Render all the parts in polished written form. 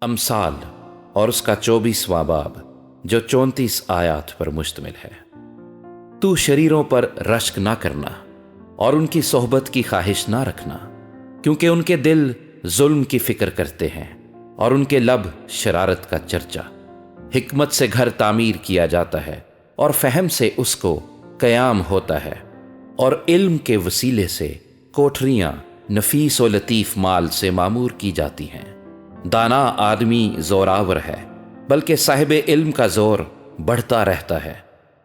अमसाल और उसका 24वां बाब जो 34 आयात पर मुश्तमिल है। तू शरीरों पर रश्क ना करना और उनकी सोहबत की ख्वाहिश ना रखना, क्योंकि उनके दिल जुल्म की फिक्र करते हैं और उनके लब शरारत का चर्चा। हिकमत से घर तामीर किया जाता है और फहम से उसको क़याम होता है, और इल्म के वसीले से कोठरियाँ नफीस और लतीफ़ माल से मामूर की जाती हैं। दाना आदमी ज़ोरावर है, बल्कि साहिब इल्म का ज़ोर बढ़ता रहता है,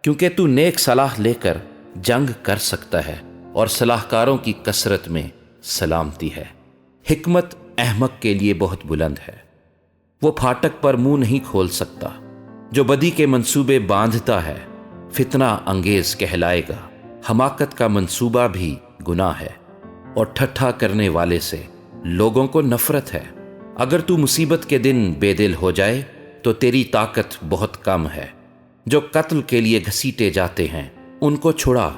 क्योंकि तू नेक सलाह लेकर जंग कर सकता है और सलाहकारों की कसरत में सलामती है। हिकमत अहमक के लिए बहुत बुलंद है, वो फाटक पर मुंह नहीं खोल सकता। जो बदी के मंसूबे बांधता है फितना अंगेज कहलाएगा। हमाकत का मंसूबा भी गुनाह है और ठट्ठा करने वाले से लोगों को नफरत है। अगर तू मुसीबत के दिन बेदिल हो जाए तो तेरी ताकत बहुत कम है। जो कत्ल के लिए घसीटे जाते हैं उनको छुड़ा,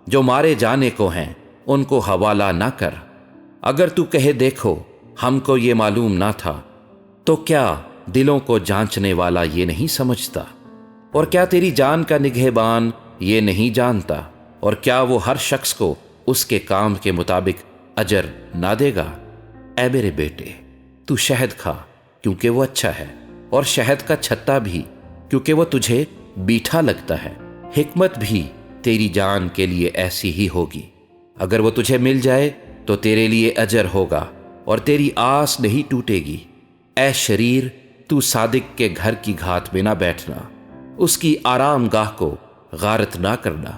जो मारे जाने को हैं उनको हवाला ना कर। अगर तू कहे देखो हमको ये मालूम ना था, तो क्या दिलों को जांचने वाला ये नहीं समझता? और क्या तेरी जान का निगहबान ये नहीं जानता? और क्या वो हर शख्स को उसके काम के मुताबिक अजर ना देगा? ऐ मेरे बेटे, तू शहद खा क्योंकि वो अच्छा है, और शहद का छत्ता भी क्योंकि वो तुझे मीठा लगता है। हिकमत भी तेरी जान के लिए ऐसी ही होगी। अगर वो तुझे मिल जाए तो तेरे लिए अजर होगा और तेरी आस नहीं टूटेगी। ऐ शरीर, तू सादिक के घर की घात में ना बैठना, उसकी आराम गाह को गारत ना करना,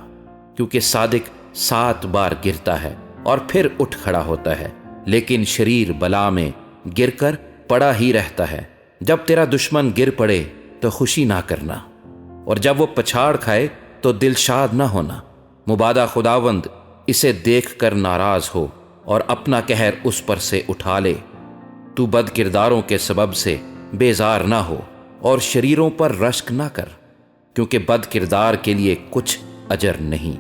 क्योंकि सादिक 7 बार गिरता है और फिर उठ खड़ा होता है, लेकिन शरीर बला में गिरकर पड़ा ही रहता है। जब तेरा दुश्मन गिर पड़े तो खुशी ना करना, और जब वो पछाड़ खाए तो दिलशाद ना होना। मुबादा खुदावंद इसे देख कर नाराज हो और अपना कहर उस पर से उठा ले। तू बद किरदारों के सबब से बेजार ना हो और शरीरों पर रश्क ना कर, क्योंकि बद किरदार के लिए कुछ अजर नहीं।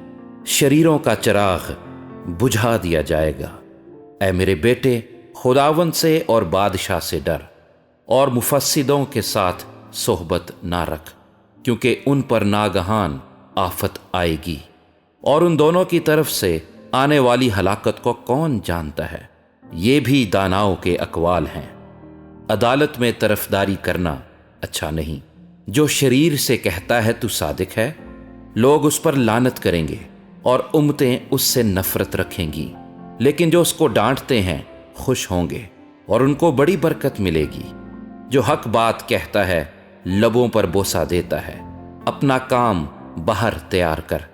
शरीरों का चिराग बुझा दिया जाएगा। ऐ मेरे बेटे, खुदावंद से और बादशाह से डर, और मुफस्सिदों के साथ सोहबत ना रख, क्योंकि उन पर नागहान आफत आएगी, और उन दोनों की तरफ से आने वाली हलाकत को कौन जानता है। ये भी दानाओं के अकवाल हैं। अदालत में तरफदारी करना अच्छा नहीं। जो शरीर से कहता है तू सादिक है, लोग उस पर लानत करेंगे और उम्मतें उससे नफरत रखेंगी, लेकिन जो उसको डांटते हैं खुश होंगे और उनको बड़ी बरकत मिलेगी। जो हक बात कहता है लबों पर बोसा देता है। अपना काम बाहर तैयार कर,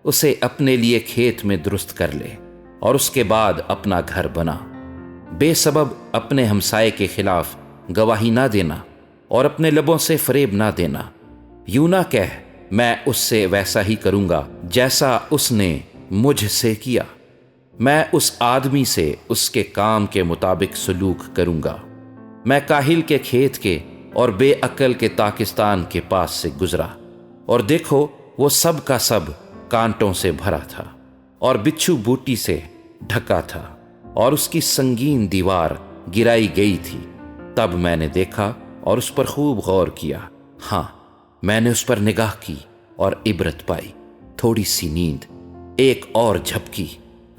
उसे अपने लिए खेत में दुरुस्त कर ले और उसके बाद अपना घर बना। बेसबब अपने हमसाये के खिलाफ गवाही ना देना और अपने लबों से फरेब ना देना। यूं ना कह मैं उससे वैसा ही करूंगा जैसा उसने मुझसे किया। मैं उस आदमी से उसके काम के मुताबिक सलूक करूंगा। मैं काहिल के खेत के और बेअक्ल के ताकिस्तान के पास से गुजरा, और देखो वो सब का सब कांटों से भरा था और बिच्छू बूटी से ढका था, और उसकी संगीन दीवार गिराई गई थी। तब मैंने देखा और उस पर खूब गौर किया। हाँ, मैंने उस पर निगाह की और इबरत पाई। थोड़ी सी नींद, एक और झपकी,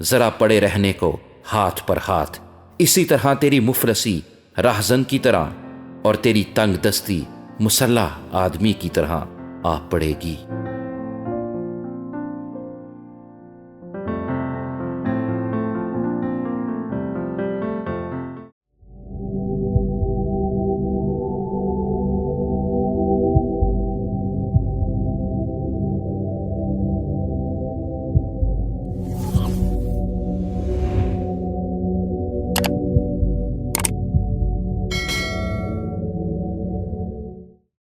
जरा पड़े रहने को हाथ पर हाथ। इसी तरह तेरी मुफलसी राहजन की तरह और तेरी तंग दस्ती मुसल्लाह आदमी की तरह आ पड़ेगी।